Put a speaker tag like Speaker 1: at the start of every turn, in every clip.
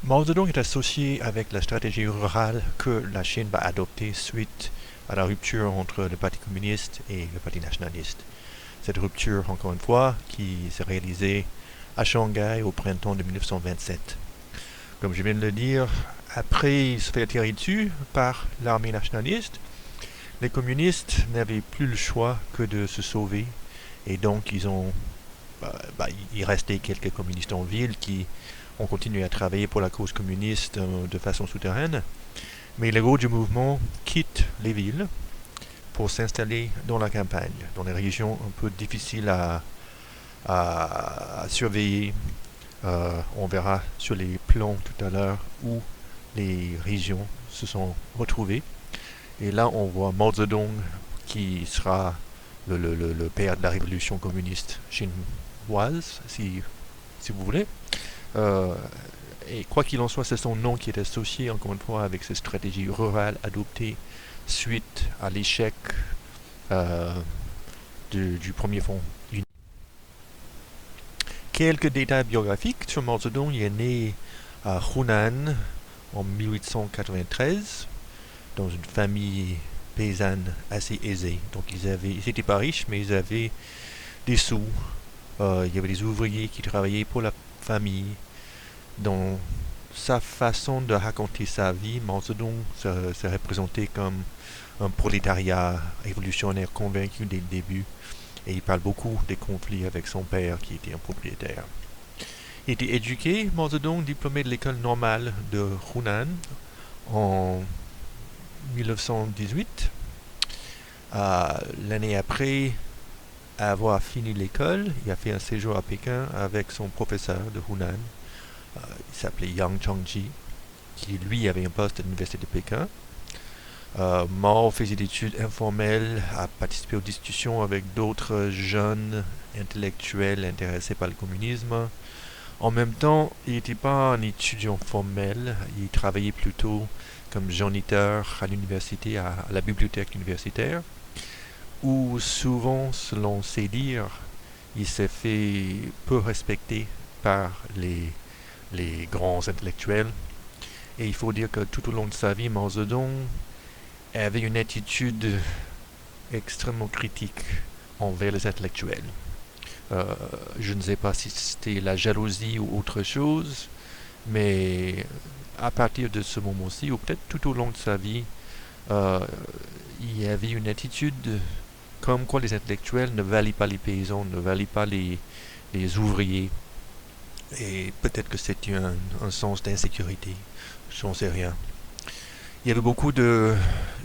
Speaker 1: Mao Zedong est associé avec la stratégie rurale que la Chine va adopter suite à la rupture entre le Parti communiste et le Parti nationaliste. Cette rupture, encore une fois, qui s'est réalisée à Shanghai au printemps de 1927. Comme je viens de le dire, après se faire tirer dessus par l'armée nationaliste, les communistes n'avaient plus le choix que de se sauver et donc il restait quelques communistes en ville qui ont continué à travailler pour la cause communiste de façon souterraine, mais le gros du mouvement quitte les villes pour s'installer dans la campagne, dans les régions un peu difficiles à surveiller. On verra sur les plans tout à l'heure où les régions se sont retrouvées. Et là, on voit Mao Zedong, qui sera le père de la révolution communiste chinoise, si vous voulez. Euh, et quoi qu'il en soit, c'est son nom qui est associé, encore une fois, avec cette stratégie rurale adoptée suite à l'échec euh, du premier front uni. Quelques détails biographiques sur Mao Zedong. Il est né à Hunan en 1893 dans une famille paysanne assez aisée. Donc ils n'étaient pas riches, mais ils avaient des sous. Il y avait des ouvriers qui travaillaient pour la famille. Dans sa façon de raconter sa vie, Mao Zedong se représentait comme un prolétariat révolutionnaire convaincu dès le début. Et il parle beaucoup des conflits avec son père qui était un propriétaire. Il était éduqué, Mao Zedong, diplômé de l'école normale de Hunan en 1918. L'année après avoir fini l'école, il a fait un séjour à Pékin avec son professeur de Hunan. Il s'appelait Yang Chongji, qui lui avait un poste à l'université de Pékin. Mao faisait des études informelles, a participé aux discussions avec d'autres jeunes intellectuels intéressés par le communisme. En même temps, il n'était pas un étudiant formel, il travaillait plutôt comme janiteur à l'université, à la bibliothèque universitaire, où souvent, selon ses dires, il s'est fait peu respecter par les grands intellectuels. Et il faut dire que tout au long de sa vie, Mao Zedong avait une attitude extrêmement critique envers les intellectuels. Je ne sais pas si c'était la jalousie ou autre chose, mais à partir de ce moment-ci, ou peut-être tout au long de sa vie, euh, il y avait une attitude comme quoi les intellectuels ne valaient pas les paysans, ne valaient pas les ouvriers. Et peut-être que c'était un sens d'insécurité, je n'en sais rien. Il y avait beaucoup de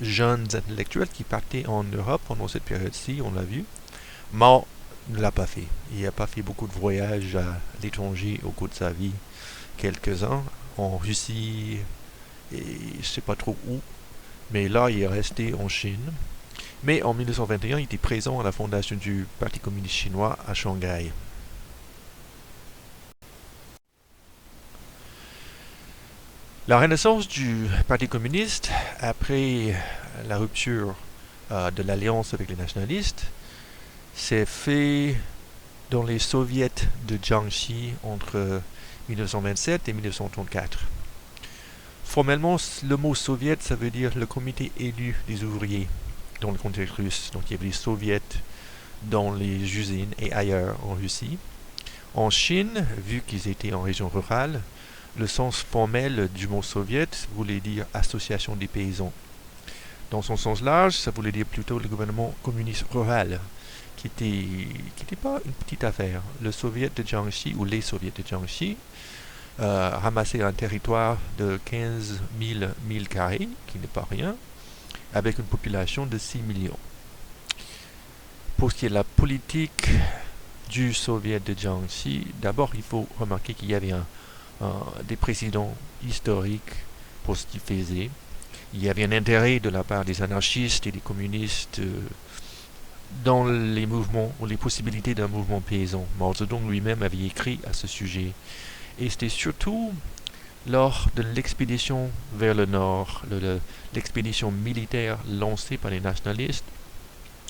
Speaker 1: jeunes intellectuels qui partaient en Europe pendant cette période-ci, on l'a vu. Mao ne l'a pas fait. Il n'a pas fait beaucoup de voyages à l'étranger au cours de sa vie. Quelques-uns en Russie et je ne sais pas trop où. Mais là, il est resté en Chine. Mais en 1921, il était présent à la fondation du Parti communiste chinois à Shanghai. La renaissance du Parti communiste, après la rupture de l'alliance avec les nationalistes, s'est fait dans les soviets de Jiangxi entre 1927 et 1934. Formellement, le mot soviet, ça veut dire le comité élu des ouvriers dans le contexte russe. Donc il y avait des soviets dans les usines et ailleurs en Russie. En Chine, vu qu'ils étaient en région rurale, le sens formel du mot soviet voulait dire association des paysans. Dans son sens large, ça voulait dire plutôt le gouvernement communiste rural, qui était pas une petite affaire. Le soviet de Jiangxi, ou les soviets de Jiangxi, ramassaient un territoire de 15 000 milles carrés, qui n'est pas rien, avec une population de 6 millions. Pour ce qui est de la politique du soviet de Jiangxi, d'abord il faut remarquer qu'il y avait des présidents historiques pour ce qu'ils faisaient. Il y avait un intérêt de la part des anarchistes et des communistes dans les mouvements ou les possibilités d'un mouvement paysan. Mao Zedong lui-même avait écrit à ce sujet. Et c'était surtout lors de l'expédition vers le nord, l'expédition militaire lancée par les nationalistes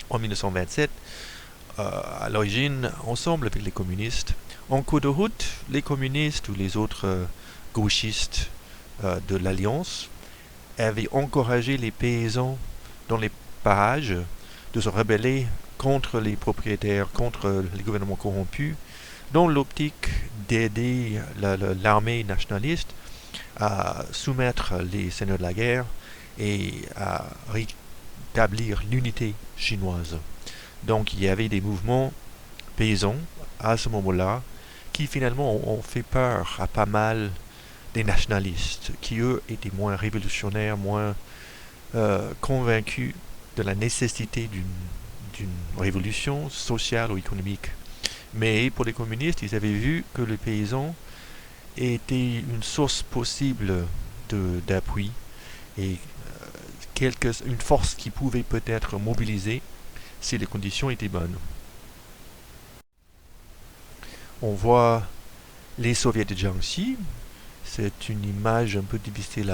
Speaker 1: en 1927, à l'origine ensemble avec les communistes. En cours de route, les communistes ou les autres gauchistes de l'Alliance avaient encouragé les paysans dans les parages de se rebeller contre les propriétaires, contre les gouvernements corrompus, dans l'optique d'aider l'armée nationaliste à soumettre les seigneurs de la guerre et à rétablir l'unité chinoise. Donc il y avait des mouvements paysans à ce moment-là qui finalement ont fait peur à pas mal des nationalistes, qui eux étaient moins révolutionnaires, moins convaincus de la nécessité d'une révolution sociale ou économique. Mais pour les communistes, ils avaient vu que les paysans étaient une source possible d'appui et une force qui pouvait peut-être mobiliser si les conditions étaient bonnes. On voit les soviets de Jiangxi. C'est une image un peu difficile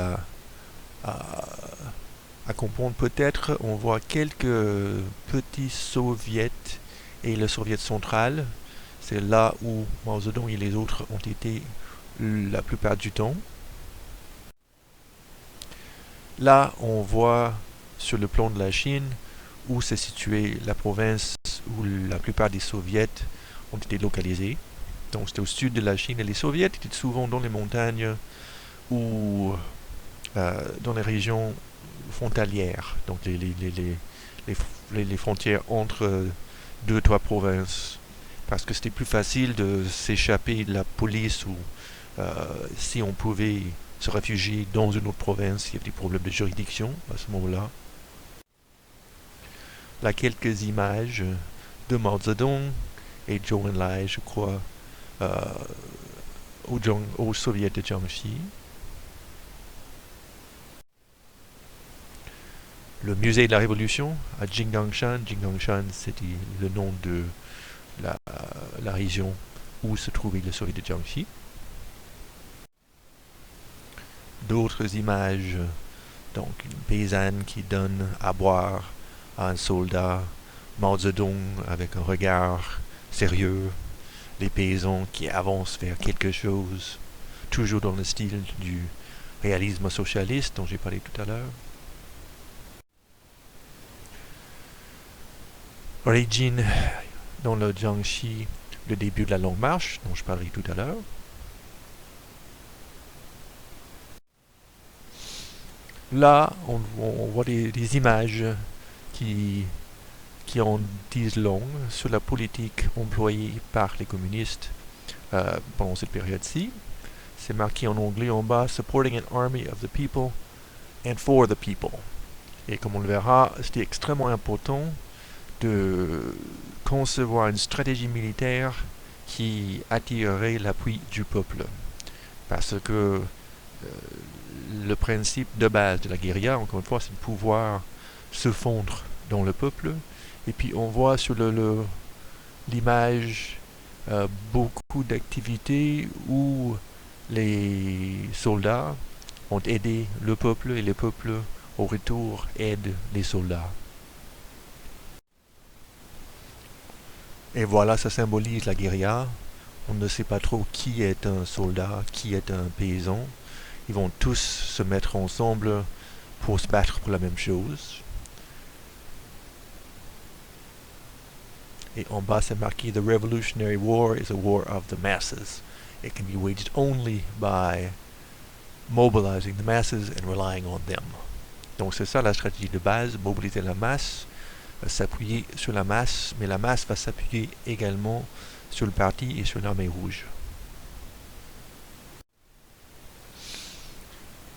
Speaker 1: à comprendre peut-être. On voit quelques petits soviets et le soviet central. C'est là où Mao Zedong et les autres ont été la plupart du temps. Là, on voit sur le plan de la Chine où s'est située la province où la plupart des soviets ont été localisés. Donc c'était au sud de la Chine et les soviets étaient souvent dans les montagnes ou dans les régions frontalières, donc les frontières entre deux, trois provinces. Parce que c'était plus facile de s'échapper de la police ou si on pouvait se réfugier dans une autre province, il y avait des problèmes de juridiction à ce moment-là. Là, quelques images de Mao Zedong et Zhou Enlai, je crois, au soviet de Jiangxi. Le musée de la Révolution à Jinggangshan. Jinggangshan, c'était le nom de la région où se trouvait le soviet de Jiangxi. D'autres images, donc une paysanne qui donne à boire à un soldat, Mao Zedong avec un regard sérieux, les paysans qui avancent vers quelque chose, toujours dans le style du réalisme socialiste dont j'ai parlé tout à l'heure. Origine dans le Jiangxi, le début de la Longue Marche dont je parlais tout à l'heure. Là, on voit des images qui en disent long sur la politique employée par les communistes pendant cette période-ci. C'est marqué en anglais en bas, Supporting an army of the people and for the people. Et comme on le verra, c'était extrêmement important de concevoir une stratégie militaire qui attirerait l'appui du peuple. Parce que le principe de base de la guérilla, encore une fois, c'est de pouvoir se fondre dans le peuple. Et puis on voit sur l'image beaucoup d'activités où les soldats ont aidé le peuple et le peuple au retour aide les soldats. Et voilà, ça symbolise la guérilla. On ne sait pas trop qui est un soldat, qui est un paysan. Ils vont tous se mettre ensemble pour se battre pour la même chose. Et en bas, c'est marqué The Revolutionary War is a war of the masses. It can be waged only by mobilizing the masses and relying on them. Donc c'est ça la stratégie de base, mobiliser la masse, s'appuyer sur la masse, mais la masse va s'appuyer également sur le parti et sur l'armée rouge.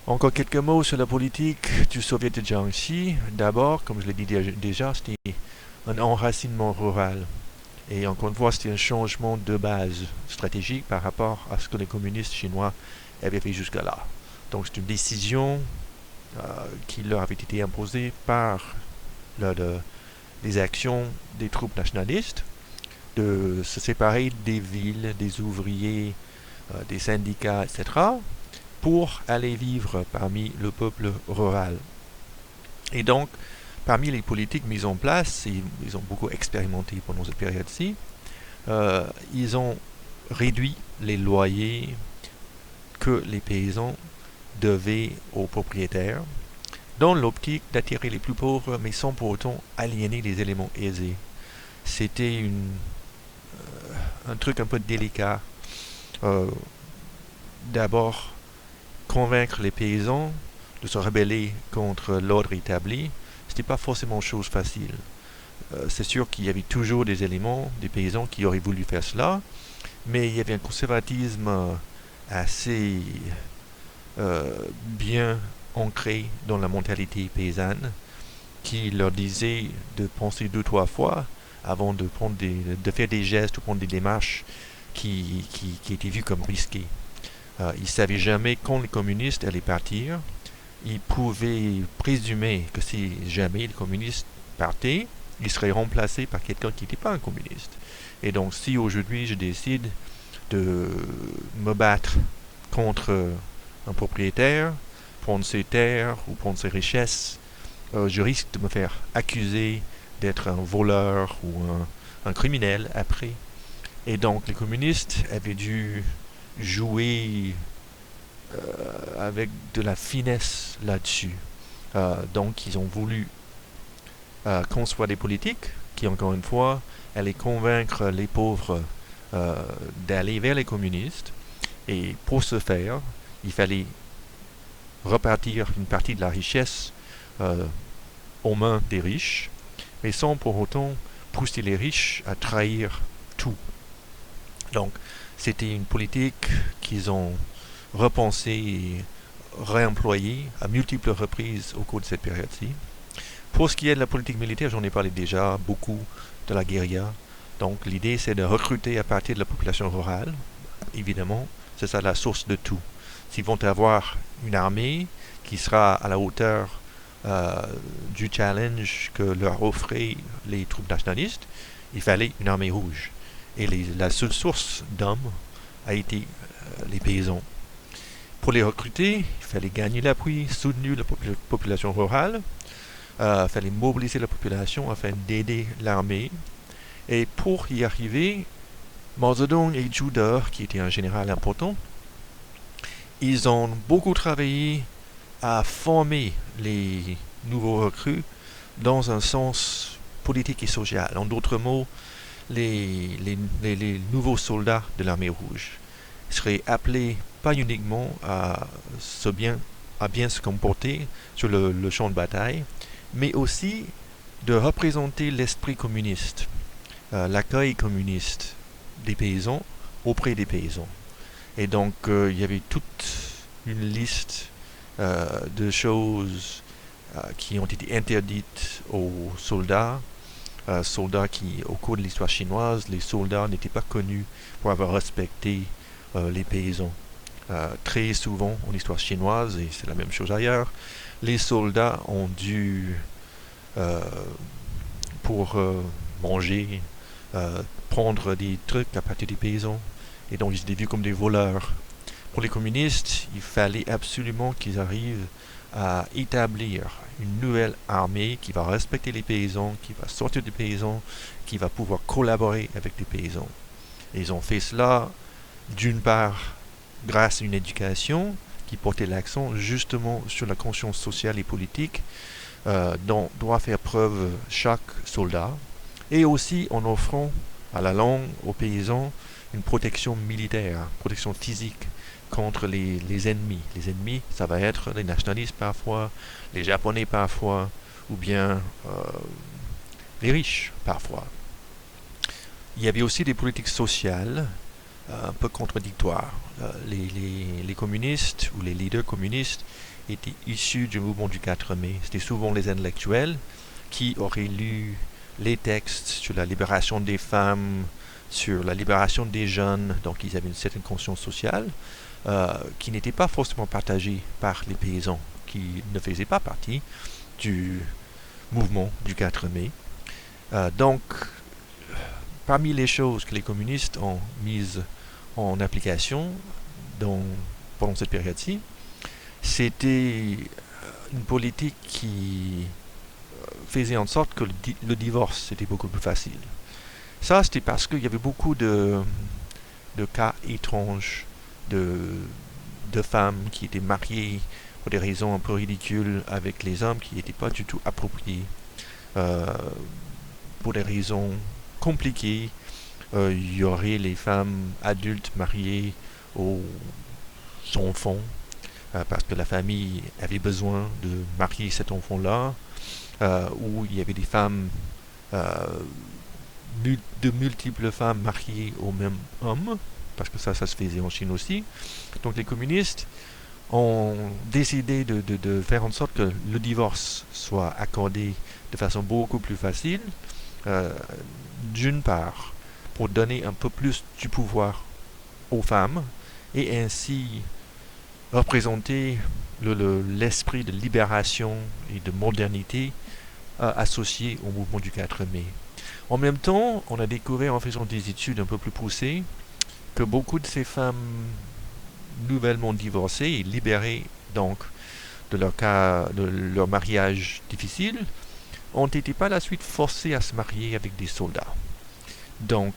Speaker 1: Encore quelques mots sur la politique du soviet de Jiangxi. D'abord, comme je l'ai dit déjà, c'était un enracinement rural. Et encore une fois, c'était un changement de base stratégique par rapport à ce que les communistes chinois avaient fait jusque-là. Donc c'est une décision qui leur avait été imposée par les actions des troupes nationalistes de se séparer des villes, des ouvriers, des syndicats, etc., pour aller vivre parmi le peuple rural. Et donc, parmi les politiques mises en place, et ils ont beaucoup expérimenté pendant cette période-ci, ils ont réduit les loyers que les paysans devaient aux propriétaires, dans l'optique d'attirer les plus pauvres, mais sans pour autant aliéner les éléments aisés. C'était un truc un peu délicat. D'abord, convaincre les paysans de se rebeller contre l'ordre établi, c'était pas forcément chose facile. C'est sûr qu'il y avait toujours des éléments, des paysans qui auraient voulu faire cela, mais il y avait un conservatisme assez bien ancré dans la mentalité paysanne qui leur disait de penser 2-3 fois avant de faire des gestes ou prendre des démarches qui étaient vues comme risquées. Ils ne savaient jamais quand les communistes allaient partir. Ils pouvaient présumer que si jamais les communistes partaient, ils seraient remplacés par quelqu'un qui n'était pas un communiste. Et donc si aujourd'hui je décide de me battre contre un propriétaire, prendre ses terres ou prendre ses richesses, je risque de me faire accuser d'être un voleur ou un criminel après. Et donc les communistes avaient dû jouer avec de la finesse là-dessus. Donc ils ont voulu construire des politiques qui, encore une fois, allaient convaincre les pauvres d'aller vers les communistes. Et pour ce faire, il fallait repartir une partie de la richesse aux mains des riches, mais sans pour autant pousser les riches à trahir tout. Donc, c'était une politique qu'ils ont repensée et réemployée à multiples reprises au cours de cette période-ci. Pour ce qui est de la politique militaire, j'en ai parlé déjà beaucoup de la guérilla. Donc, l'idée, c'est de recruter à partir de la population rurale. Évidemment, c'est ça la source de tout. S'ils vont avoir une armée qui sera à la hauteur du challenge que leur offraient les troupes nationalistes, il fallait une armée rouge. Et la seule source d'hommes a été les paysans. Pour les recruter, il fallait gagner l'appui, soutenir la population rurale, il fallait mobiliser la population afin d'aider l'armée. Et pour y arriver, Mao Zedong et Zhu De, qui était un général important, ils ont beaucoup travaillé à former les nouveaux recrues dans un sens politique et social. En d'autres mots, les nouveaux soldats de l'armée rouge seraient appelés pas uniquement à bien se comporter sur le champ de bataille, mais aussi de représenter l'esprit communiste, l'accueil communiste des paysans auprès des paysans. Et donc, il y avait toute une liste de choses qui ont été interdites aux soldats, soldats qui, au cours de l'histoire chinoise, les soldats n'étaient pas connus pour avoir respecté les paysans. Très souvent, en histoire chinoise, et c'est la même chose ailleurs, les soldats ont dû, pour manger, prendre des trucs à partir des paysans, et donc ils étaient vus comme des voleurs. Pour les communistes, il fallait absolument qu'ils arrivent à établir une nouvelle armée qui va respecter les paysans, qui va sortir des paysans, qui va pouvoir collaborer avec les paysans. Et ils ont fait cela, d'une part, grâce à une éducation qui portait l'accent justement sur la conscience sociale et politique dont doit faire preuve chaque soldat, et aussi en offrant à la longue aux paysans une protection militaire, protection physique contre les ennemis. Les ennemis, ça va être les nationalistes parfois, les Japonais parfois, ou bien les riches parfois. Il y avait aussi des politiques sociales un peu contradictoires. Les communistes ou les leaders communistes étaient issus du mouvement du 4 mai. C'était souvent les intellectuels qui auraient lu les textes sur la libération des femmes, sur la libération des jeunes, donc ils avaient une certaine conscience sociale qui n'était pas forcément partagée par les paysans, qui ne faisaient pas partie du mouvement du 4 mai. Donc, parmi les choses que les communistes ont mises en application pendant cette période-ci, c'était une politique qui faisait en sorte que le divorce était beaucoup plus facile. Ça, c'était parce qu'il y avait beaucoup de cas étranges de de femmes qui étaient mariées pour des raisons un peu ridicules avec les hommes qui n'étaient pas du tout appropriées. Euh, pour des raisons compliquées, il y aurait les femmes adultes mariées aux enfants parce que la famille avait besoin de marier cet enfant-là, ou il y avait des femmes, euh, de multiples femmes mariées au même homme, parce que ça se faisait en Chine aussi. Donc les communistes ont décidé de faire en sorte que le divorce soit accordé de façon beaucoup plus facile, euh, d'une part, pour donner un peu plus du pouvoir aux femmes, et ainsi représenter l'esprit de libération et de modernité associé au mouvement du 4 mai. En même temps, on a découvert en faisant des études un peu plus poussées que beaucoup de ces femmes nouvellement divorcées et libérées donc de leur mariage difficile ont été par la suite forcées à se marier avec des soldats. Donc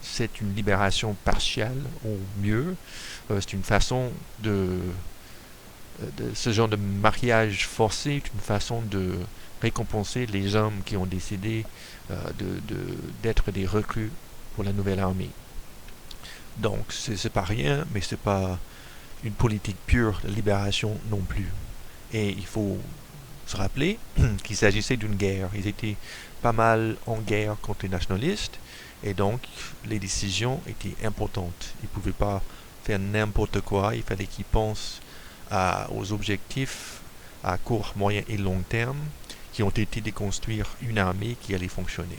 Speaker 1: c'est une libération partielle au mieux. C'est une façon ce genre de mariage forcé est une façon de récompenser les hommes qui ont décidé d'être des recrues pour la nouvelle armée. Donc c'est pas rien, mais c'est pas une politique pure de libération non plus. Et il faut se rappeler qu'il s'agissait d'une guerre. Ils étaient pas mal en guerre contre les nationalistes, et donc les décisions étaient importantes. Ils ne pouvaient pas faire n'importe quoi, il fallait qu'ils pensent aux objectifs à court, moyen et long terme qui ont été de construire une armée qui allait fonctionner.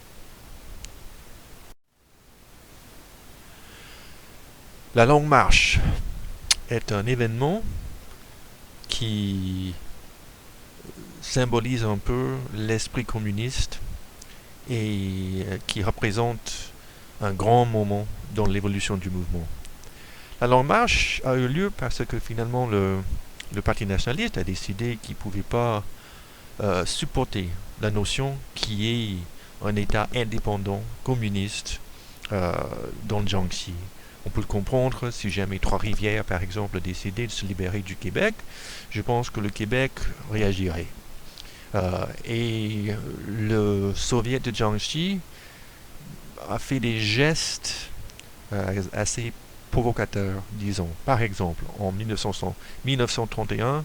Speaker 1: La Longue Marche est un événement qui symbolise un peu l'esprit communiste et qui représente un grand moment dans l'évolution du mouvement. La Longue Marche a eu lieu parce que finalement le Parti nationaliste a décidé qu'il ne pouvait pas supporter la notion qui est un État indépendant communiste dans le Jiangxi. On peut le comprendre si jamais Trois-Rivières, par exemple, décidait de se libérer du Québec. Je pense que le Québec réagirait. Et le soviet de Jiangxi a fait des gestes assez provocateurs, disons. Par exemple, en 1931,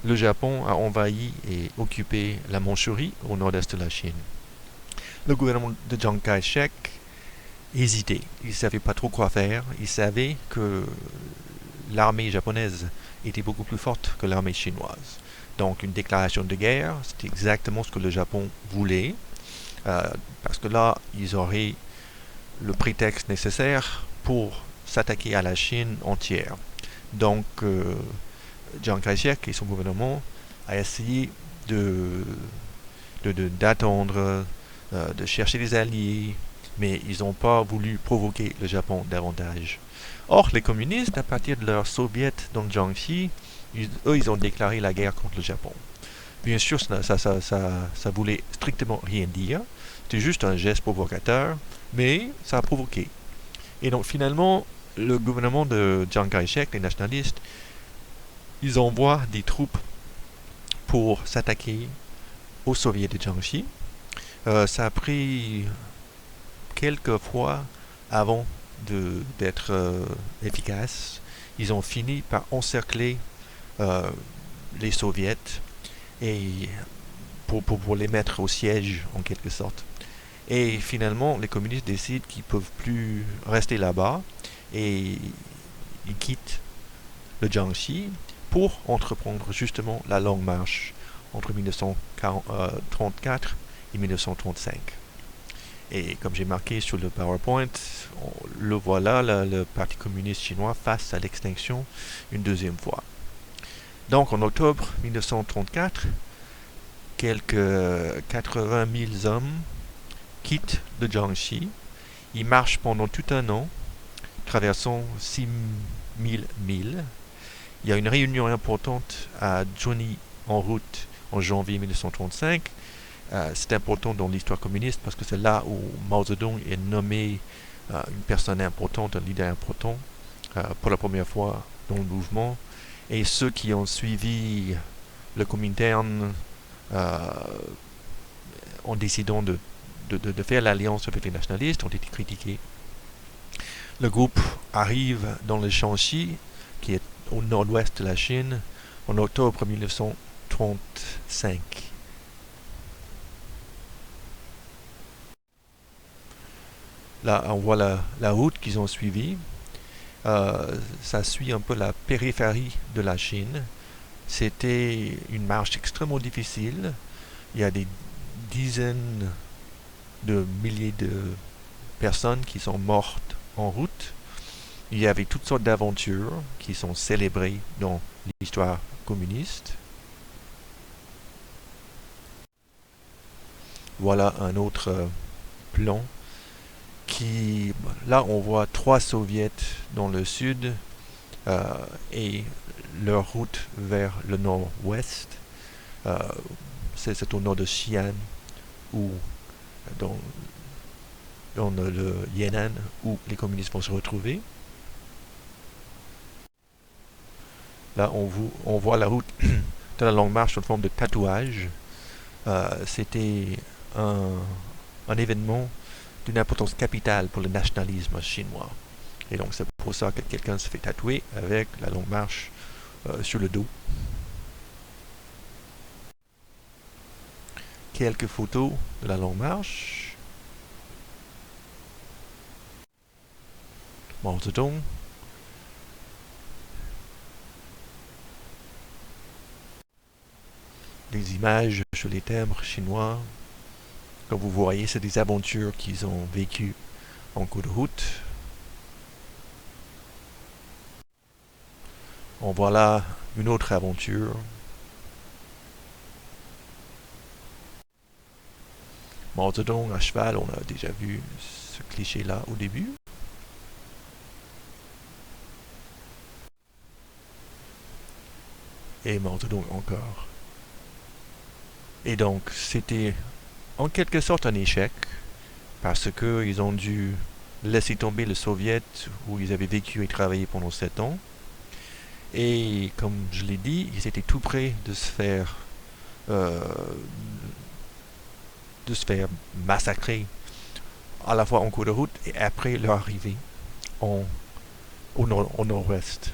Speaker 1: le Japon a envahi et occupé la Mandchourie au nord-est de la Chine. Le gouvernement de Chiang Kai-shek hésitait. Il ne savait pas trop quoi faire. Il savait que l'armée japonaise était beaucoup plus forte que l'armée chinoise. Donc une déclaration de guerre, c'était exactement ce que le Japon voulait, parce que là, ils auraient le prétexte nécessaire pour s'attaquer à la Chine entière. Donc Chiang Kai-shek et son gouvernement a essayé d'attendre, de chercher des alliés, mais ils n'ont pas voulu provoquer le Japon davantage. Or, les communistes, à partir de leur soviet dans le Jiangxi, ils ont déclaré la guerre contre le Japon. Bien sûr, ça voulait strictement rien dire. C'était juste un geste provocateur, mais ça a provoqué. Et donc, finalement, le gouvernement de Chiang Kai-shek, les nationalistes, ils envoient des troupes pour s'attaquer aux soviets de Jiangxi. Ça a pris quelques fois avant d'être efficace. Ils ont fini par encercler les soviets et pour les mettre au siège en quelque sorte. Et finalement, les communistes décident qu'ils ne peuvent plus rester là-bas et ils quittent le Jiangxi pour entreprendre justement la Longue Marche entre 1934 et 1935. Et comme j'ai marqué sur le PowerPoint, le voilà, le Parti communiste chinois face à l'extinction une deuxième fois. Donc en octobre 1934, quelques 80 000 hommes quittent le Jiangxi. Ils marchent pendant tout un an, traversant 6 000 milles. Il y a une réunion importante à Zhoni en route en janvier 1935. C'est important dans l'histoire communiste parce que c'est là où Mao Zedong est nommé une personne importante, un leader important pour la première fois dans le mouvement. Et ceux qui ont suivi le Comintern en décidant de faire l'alliance avec les nationalistes ont été critiqués. Le groupe arrive dans le Shanxi, qui est au nord-ouest de la Chine, en octobre 1935. Là, on voit la route qu'ils ont suivie. Ça suit un peu la périphérie de la Chine. C'était une marche extrêmement difficile. Il y a des dizaines de milliers de personnes qui sont mortes en route. Il y avait toutes sortes d'aventures qui sont célébrées dans l'histoire communiste. Voilà un autre plan qui, là on voit 3 soviets dans le sud et leur route vers le nord-ouest. C'est au nord de Xi'an ou dans le Yan'an où les communistes vont se retrouver. Là, on voit la route de la Longue Marche en forme de tatouage. C'était un événement d'une importance capitale pour le nationalisme chinois. Et donc, c'est pour ça que quelqu'un se fait tatouer avec la Longue Marche sur le dos. Quelques photos de la Longue Marche. Mao Zedong. Des images sur les timbres chinois. Comme vous voyez, c'est des aventures qu'ils ont vécues en cours de route. On voit là une autre aventure. Mao Zedong à cheval, on a déjà vu ce cliché-là au début. Et Mao Zedong encore. Et donc, c'était en quelque sorte un échec, parce qu'ils ont dû laisser tomber le Soviet où ils avaient vécu et travaillé pendant 7 ans. Et comme je l'ai dit, ils étaient tout près de se faire massacrer à la fois en cours de route et après leur arrivée au nord-ouest.